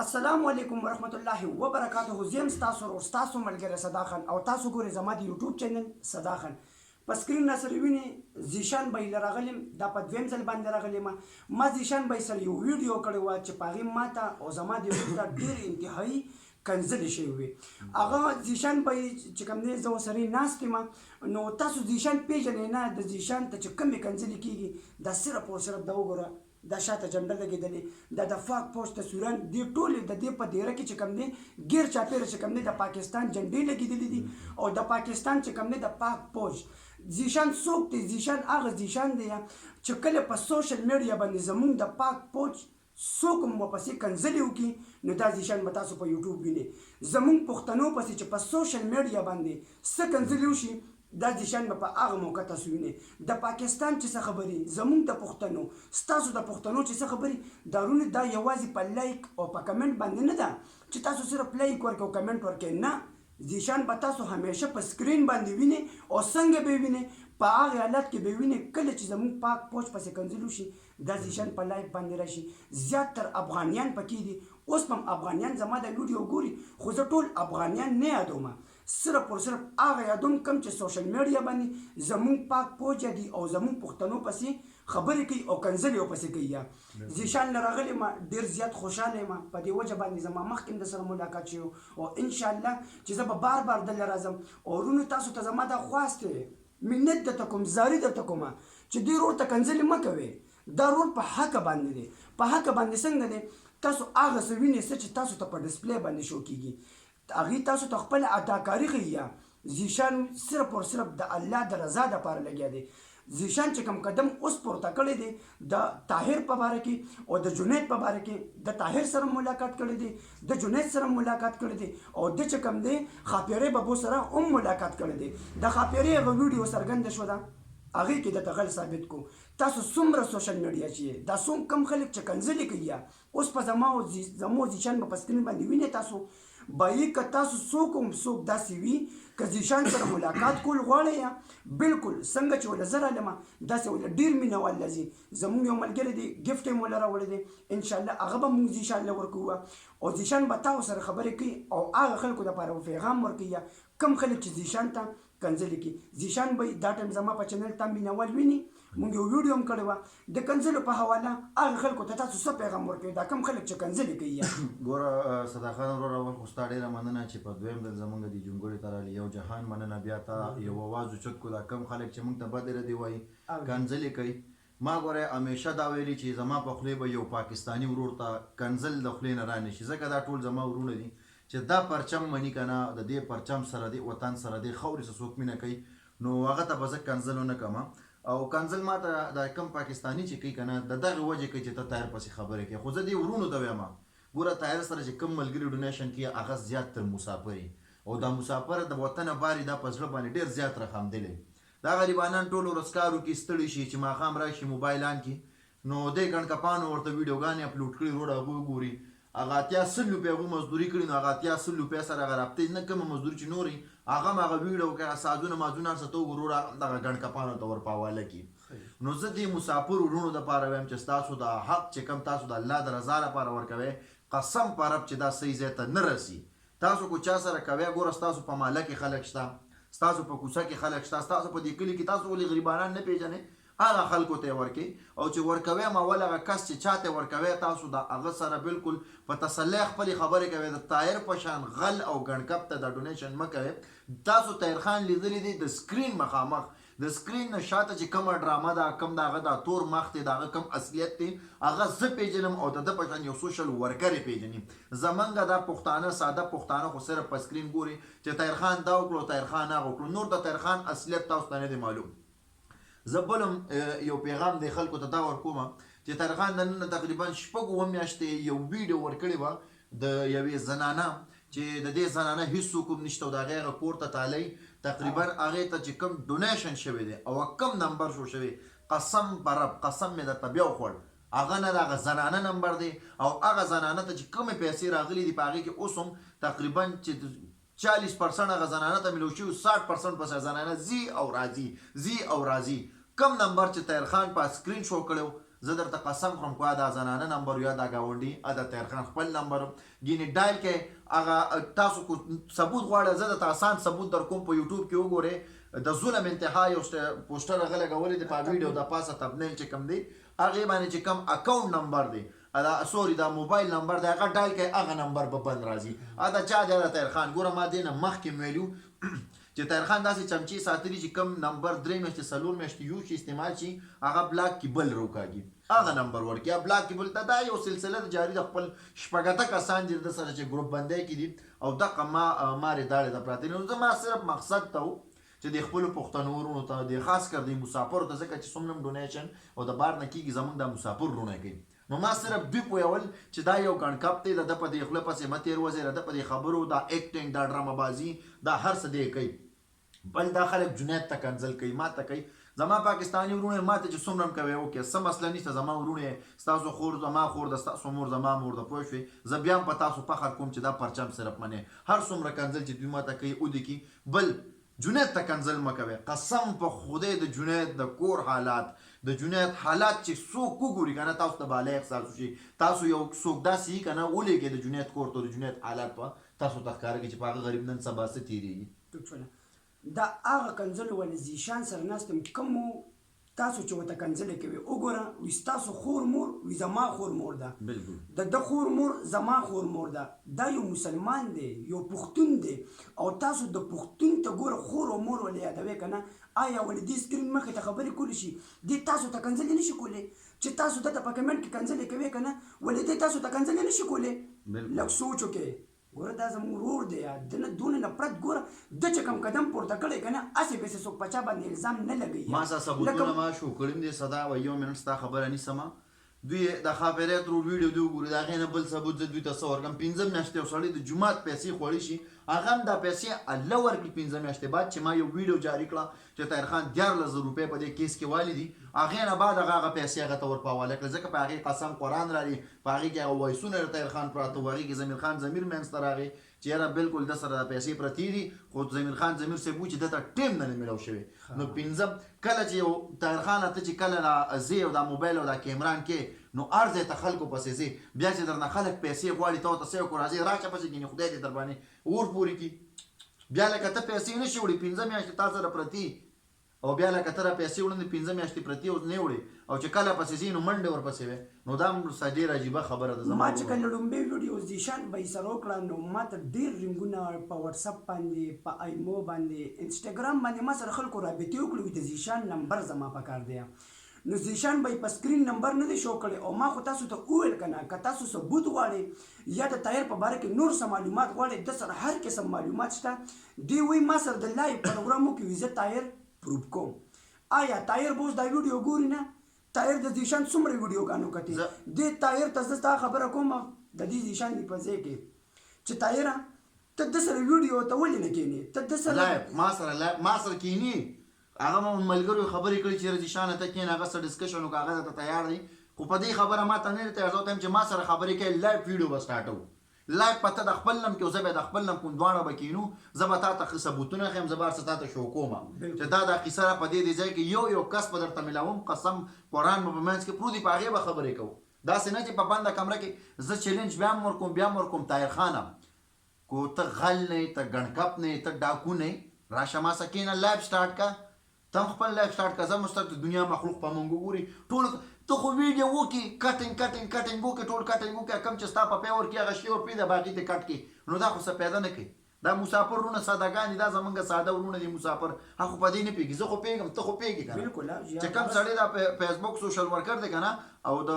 السلام علیکم ورحمت الله وبرکاته. زم تاسو ورو تاسو ملګری صداخن او تاسو ګورئ زما د یوټیوب چینل صداخن. په سکرین نظر ویني زیشان بای لراغلم دا په دویم ځل باندې راغلم. ما زیشان بای سره یو ویډیو کړی و چې پاغي ماته او زما د یوټیوب ډیر انتهایی کنځلې شوی وي. هغه زیشان بای چې کوم دی زه سره ناست ما نو تاسو زیشان پیژنې نه د زیشان ته چې کومې کنځلې کیږي دا صرف او صرف دا وګوره دا شاته جنډه لګېدلې دا د فاک پوسټ تصویران دې ټولې د دې په دیره کې چې کوم دی ګیر چاپېره چې کوم دی د پاکستان جنډې لګېدلې دي او د پاکستان چې کوم دی د پاک پوسټ زیشان څوک دی؟ زیشان هغه زیشان دی چې کله په سوشل میډیا باندې زمونږ د پاک پوسټ څوک هم ورپسې کنځلې وکړي نو دا زیشان به تاسو په یوټیوب وینئ. زمونږ پښتنو پسې چې په سوشل میډیا باندې څه کنځلې وشي دا زیشان به په هغه موقع تاسو وینئ. د پاکستان چې څه خبرې زمونږ د پښتنو ستاسو د پښتنو چې څه خبرې دارونه دا یوازې په لایک او په کمنټ باندې نه ده چې تاسو صرف لایک ورکړئ او کمنټ ورکړئ. نه، زیشان به تاسو همیشه په سکرین باندې وینئ او څنګه به وینئ په هغه حالت کې به وینئ کله چې زمونږ پاک پوسټ پسې کنځل وشي دا زیشان په لایک باندې راشي. زیاتر افغانیان پکې دي. اوس هم افغانیان زما د ویډیو ګوري خو زه ټول افغانیان نه یادوم، صرف او صرف هغه یادوم کوم چې سوشل میډیا باندې زمونږ پاک پوسټ دي او زمونږ پښتنو پسې خبرې کوي او کنځلې ورپسې کوي. زیشان نه راغلی ما ډېر زیات خوشحاله یم په دې وجه باندې زما مخکې هم د سره ملاقات شوی او انشاءالله چې زه به بار بار دلته راځم او ورونو تاسو ته زما دا خواست دی منت درته کوم زاري درته کوم چې دې رور ته کنځلې مه کوئ. دا رور په حق باندې دی. په حق باندې څنګه دی؟ تاسو هغه څه وینئ څه چې تاسو ته په ډسپلی باندې شو کیږي هغې تاسو ته خپله اداکاري ښیي. زیشان صرف او صرف د الله د رضا دپاره لګیا دی. زیشان چې کوم قدم اوس پورته کړی دی د طاهر په باره کې او د جنید په باره کې د طاهر سره ملاقات کړی دی د جنید سره ملاقات کړی دی او د چې کوم دی خاپیرې ببو سره هم ملاقات کړی دی. د خاپیرې هغه ویډیو څرګنده شوه ده هغې کې درته غل ثابت کو. تاسو څومره سوشل میډیا چې دا څوم کم خلک چې کنځلې کوي اوس په زمو زیشان به په سکرین باندې وینئ تاسو بایي که تاسو څوک هم څوک داسې وي که زیشان سره ملاقات کول غواړئ یا بالکل څنګه چې وله زه رالمه داسې وله ډېر مینهوال راځي. زمونږ یو ملګری دی ګفټ یې موله راوړی دی انشاءالله هغه به مونږ زیشان له ورکوو او زیشان به تاسو سره خبرې کوي او هغه خلکو دپاره به پیغام ورکوي یا کم خلک چې زیشان ته کنځلې کوي. زیشان به دا ټایم زما په چینل ته مینهوال ویني مونږ یو ویډیو هم کړی وه د کنځلو په حواله هغه خلکو ته تاسو څه پیغام ورکوئ دا کم خلک چې کنځلې کوي. ګوره صداقت وروره اول خو ستا ډېره مننه چې په دویم ځل زموږ د جمګړې ته رالي. یو جهان مننه بیا تا یو اواز اوچت کړو دا کم خلک چې موږ ته بد ردې وایي کنځلې کوي. ما ګوره همیشه دا ویلي چې زما په خولې به یو پاکستاني ورور ته کنځل د خولې نه رانشي ځکه دا ټول زما ورونه دي چې دا پرچم مني که نه د دې پرچم سره د وطن سره د خاورې څه څوک مینه کوي نو هغه ته به زه کنځل ونه کوم او کنځل ما ته د کم پاکستاني چې کوي که نه د دغې وجې کوي چې ته طاهر پسې خبرې کوي خو زه دې ورونو ته وایم ګوره طاهر سره چې کم ملګري ډونیشن کوي هغه زیات تر مسافر او دا مسافر د وطنه باري دا په زړه باندې ډېر زیات رقم دا غریبانان ټول ورځ کارو کې ستړي شي چې ماښام راشي موبایل آن کړي نو دې ګڼکپانو ورته ویډیوګانې اپلوډ کړي روډ هغه وګوري هغه اتیا سل روپۍ هغوی مزدوري کړي نو هغه اتیا سل روپۍ سره هغه رابطې نه کومه مزدوري چې نورې هغه هم هغه ویډیو کوي هغه سازونه مازونه هر څه ته وګورو دغه ګڼکپانو ته ور په حواله کړي. نو زه دې مسافر وروڼو دپاره وایم چې ستاسو د حق چې کوم تاسو د الله د رضا لپاره ورکوئ قسم په رب چې دا صحیح ځای ته نه رسي. تاسو کو چا سره کوئ ګوره ستاسو په محله کې خلک شته ستاسو په کوڅه کې خلک شته ستاسو په دې کلي کې تاسو ولې غریبانان نه پېژنئ هغه خلکو ته یې ورکړئ او چې ورکوئ هم اول هغه کس چې چا ته ورکوئ تاسو د هغه سره بالکل په تسلی خپلې خبرې کوئ د طاهر په شان غل او ګڼکپ ته دا ډونیشن مه کوئ. تاسو طاهر خان لیدلی دی د سکرین مخامخ د سکرین نه شاته چې کومه ډرامه ده کوم د هغه دا تور مخ دی د هغه کوم اصلیت دی هغه زه پېژنم او د ده په شان یو سوشل ورکر یې پېژني. زمونږ دا پښتانه ساده پښتانه خو صرف په سکرین ګوري چې طاهر خان دا وکړو طاهر خان هغه وکړو نور د طاهر خان اصلیت تاسو ته نه دی معلوم. زه بل هم یو پیغام دی خلکو ته دا ورکوم چې طاهر خان د نن تقریبا شپږ اووه میاشتې یو ویډیو ورکړې وه د یوې زنانه چې د دې زنانه هېڅوک هم نشته او د هغې هغه کور ته تالی تقریبا هغې ته چې کوم ډونیشن شوی دی او کم نمبر شو شوی قسم په رب قسم مې درته بیا وخوړ هغه نه د هغه زنانه نمبر دی او هغه زنانه ته چې کومې پیسې راغلي دي په هغې کې اوس هم تقریبا چې 40% هغه زنانه ته ملو شوي 60% پس زنانه زی او راځي کم نمبر چې طاهر خان په سکرین شو کړی زه درته قسم خورم که دا زنانه نمبر یا دا ګاونډي دا طاهرخان خپل نمبر ګینې ډایل کې هغه تاسو کو ثبوت غواړئ زه درته آسان ثبوت در کوم په یوټیوب کې وګورئ د ظلم انتها یو پوسټر هغه لګولی دی په ویډیو د پاسه تبنیل چې کوم دی هغې باندې چې کوم اکاونټ نمبر دی دا موبایل نمبر دی هغه ډایل کوي هغه نمبر به بند راځي دا چا دی د طاهرخان ګوره ما دې نه مخکې ویلو چې طاهرخان داسې چمچې ساتلي چې کوم نمبر 3 میاشتې 4 میاشتې یو شي استعمال شي هغه بلاک کې بل روکاږي هغه نمبر ورکړي بلاک کې بل دا یو سلسله جاري د خپل شپږ کسان چې د سره چې ګروپ بندۍ کې دي او دغه مارې داړې د پراته نو زما صرف مقصد ته چې د خپل پښتنو ورونو ته د خاص کر د مسافرو ته ځکه چې څومره ډونیشن او د بار نه کېږي زموږ د مسافر ورونه کوي نو ما صرف دوی پوهول چې دا یو ګڼکپ دی د په دې خوله پسې مه تېروځئ د په دې خبرو دا ایکټینګ دا ډرامه بازي دا هر څه دی کوي بل دا خلک جنید ته کنځل کوي ما ته کوي زما پاکستاني ورونه ما ته چې څومره کوي اوکې څه مسله نشته زما ورونه ستاسو خور زما خور د ستاسو مور زما مور د پوه شوې زه بیا هم په تاسو فخر کوم چې دا پرچم صرف منې هر څومره کنځل چې دوی ما ته کوي ودې کې بل جنید ته کنځل مه کوئ قسم په خدای د جنید د کور حالات د جنید حالات چې څوک وګوري که نه تاسو ته به هلی احساس وشي تاسو یو څوک داسې وي که نه ولیږئ د جنید کور ته د جنید حالات په تاسو ته ښکاره کړي چې په هغه غریب نن سبا څه تېرېږي دا هغه کنځلو ولې زیشان سره ناست یم کومو تاسو چې ورته کنځلې کوي وګوره وي ستاسو خور مور وي زما خور مور ده د ده خور مور زما خور مور ده دا یو مسلمان دی یو پښتون دی او تاسو د پښتون ته ګوره خور او مور ولې یادوئ که نه آیا ولې دې سکرین مخې ته خبرې کولی شي دې تاسو ته کنځلې نه شي کولی چې تاسو دته په کمنټ کې کنځلې کوئ که نه ولې دې تاسو ته کنځلې نه شي کولی لږ سوچ وکړئ ګوره دا زموږ ورور دی د نه دونه نفرت ګوره د چې کوم قدم پورته کړی که نه هسې پسې څوک په چا باندې الزام نه لګوي ما ستا ثبوتونه ما شو کړي دي صدا و یو منټ ستا خبره نیسمه دوی د خاپیریا ترور ویډیو دی وګوري د هغې نه بل ثبوت زه دوی ته څه ورکړم 15 میاشتې یو سړی د جومات پیسې خوړی شي هغه هم دا پیسې الله ورکړي 15 میاشتې بعد چې ما یو ویډیو جاري کړه چې طاهرخان 14,000 روپۍ په دې کیس کې والي دي هغې نه بعد هغه پیسې هغه ته ور په حواله کړه ځکه په هغې قسم قرآن رالي په هغې کې هغه وایسونه د طاهرخان پراته و هغې کې ضمیر خان ضمیر منځته راغی چې یاره بالکل د سره د پیسې پرتې دي خو ضمیر خان ضمیر صاحب و چې دته ټیم نه میلاو شوی نو 15 کله چې یو طاهرخانه ته چې کله ځې او دا موبایل او دا کیمران کې نو هر ځای ته خلکو پسې ځې بیا چې درنه خلک پیسې غواړي ته ورته څه وکړو راځې راشه پسې ګینې خدای دې در باندې اور پورې کړي بیا لکه ته پیسې نه شي وړي 15 میاشتې تا سره پرتې او بیا لکه ته را پیسې وړاندې 15 میاشتې پرتې اوس نه وړې او چې کله پسې ځې نو منډې ورپسې وې نو دا هم ډېره عجیبه خبره ده ما چې کله لومبۍ ویډیو زیشان به یې سره وکړه نو ما ته ډېر رنګونه په وټساپ باندې په ایمو باندې انسټاګرام باندې ما سره خلکو رابطې وکړې د زیشان نمبر زما پکار دی نو زیشان به یې په سکرین نمبر نه دی شو کړی او ما خو تاسو ته وویل که نه که تاسو ثبوت غواړئ یا د طاهر په باره کې نور څه معلومات غواړئ د سره هر قسم معلومات شته دی وایي ما سره د لایو پروګرام وکړي زه طاهر پروف کوم آیا طاهر به اوس دا ویډیو ګوري نه طاهر د زیشان څومره ویډیوګانو کتې دې طاهر ته زه ستا خبره کوم د دې زیشان دی په ځای کې چې طاهره ته د سره ویډیو ته ولې نه کښېنې ته د سره ما سره کښېني هغه مو ملګرو خبرې کړي چې زیشانه ته کښېنه هغه څه ډسکشن وکړه هغه ته تیار دی خو په دې خبره ما ته نه دی تیار زه ته چې ما سره خبرې کوي لایف ویډیو به سټارټو لایف پته د خپل نم کې زه به د خپل نم کوم دواړه به کښېنو زه به تا ته ښه ثبوتونه ښیم زه به هر څه تا ته شو کوم چې دا کیسه په دې ځای کې یو کس به درته میلاوم قسم قرآن به په منځ کې پروت وي په هغې به خبرې کوو داسې نه چې په بنده کمره کې زه چیلنج بیا هم ورکوم طاهرخانه کو ته غل نه ته ګڼکپ نه ته ډاکو نه راشه ما سره کښېنه لایف سټارټ کا ته هم خپل لایف سټارټ کا زه مستق د دنیا مخلوق په مونږ وګوري ټول ته خو ویډیو وکړي کټینګ وکړي ټول کټینګ وکړي کوم چې ستا په پیور کې هغه شی ورپرېږده باقي دې کټ کړي نو دا خو څه پیدا نه کوي دا مسافر ورونه سادهګان دي دا زمونږ ساده ورونه دي مسافر هغه خو په دې نه پوهېږي زه خو پوهېږم ته خو پوهېږي که نه چې کوم سړی دا فیسبوک سوشل ورکر دی که نه او د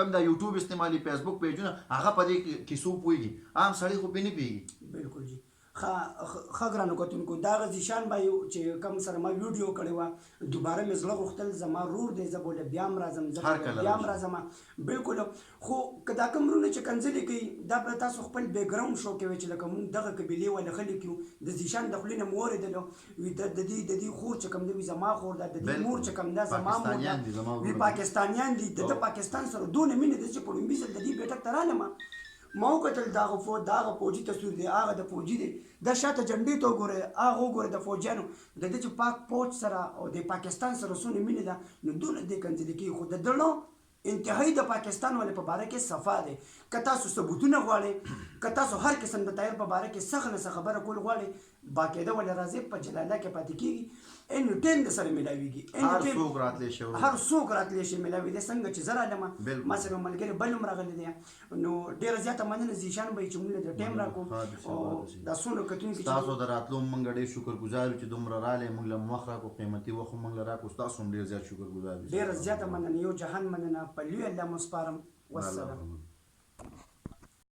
کوم دا یوټیوب استعمالي فیسبوک پیجونه هغه په دې کیسو پوهېږي عام سړی خو پرې نه پوهېږي بالکل جی ښه ګرانو کتونکو دغه زیشان به چې کوم سره ما ویډیو کړې وه دوباره مې زړه غوښتل زما رور دی زه بوله بیا هم راځم زه بیا هم راځم بالکل خو که دا کوم ورونه چې کنځلې کوي دا به تاسو خپل بیکګراونډ شو کوئ چې لکه مونږ دغه قبیلې والا خلک یو د زیشان د خولې نه مو اورېدلو وي د دې خور چې کوم دی وي زما خور ده د دې مور چې کوم ده زما مور ده وي پاکستانیان دي د پاکستان سره دونه مینه ده چې په لومبي ځل د دې بیټک ته رالم ما وکتل دغه فوجي تصویر دی هغه د فوجي دی دا شاته جنډې ته وګورئ هغه وګورئ د فوجیانو د دې چې پاک فوج سره او د پاکستان سره څونه مینه ده نو دونه دې کنځلې کوي خو د دړو انتهایی د پاکستان ولې په باره کې صفا دی. که تاسو ثبوتونه غواړئ، که تاسو هر قسم د تایر په باره کې سخت نه څه خبره کول غواړئ، باقاعده ولې راځئ په جلاله کې پاتې کېږي، اینو ټایم د سره میلاویږي، هر څوک راتلی شي، هر څوک راتلی شي میلاوي دی. څنګه چې زه رالمه ما سره ملګری بل هم راغلی دی، نو ډېره زیاته مننه زیشان بهی چې موږ د ټایم راکړو او دا څومره کتونکي تاسو د راتلو موږ ډېر شکرګزار یو چې دومره رالی موږ له وخت راکړو، قیمتي وخت موږ له راکړو، ستاسو هم ډېر زیات شکرګزار یو. ډېره زیاته مننه، یو جهان مننه، په لوی الله مو سپارم. والسلام.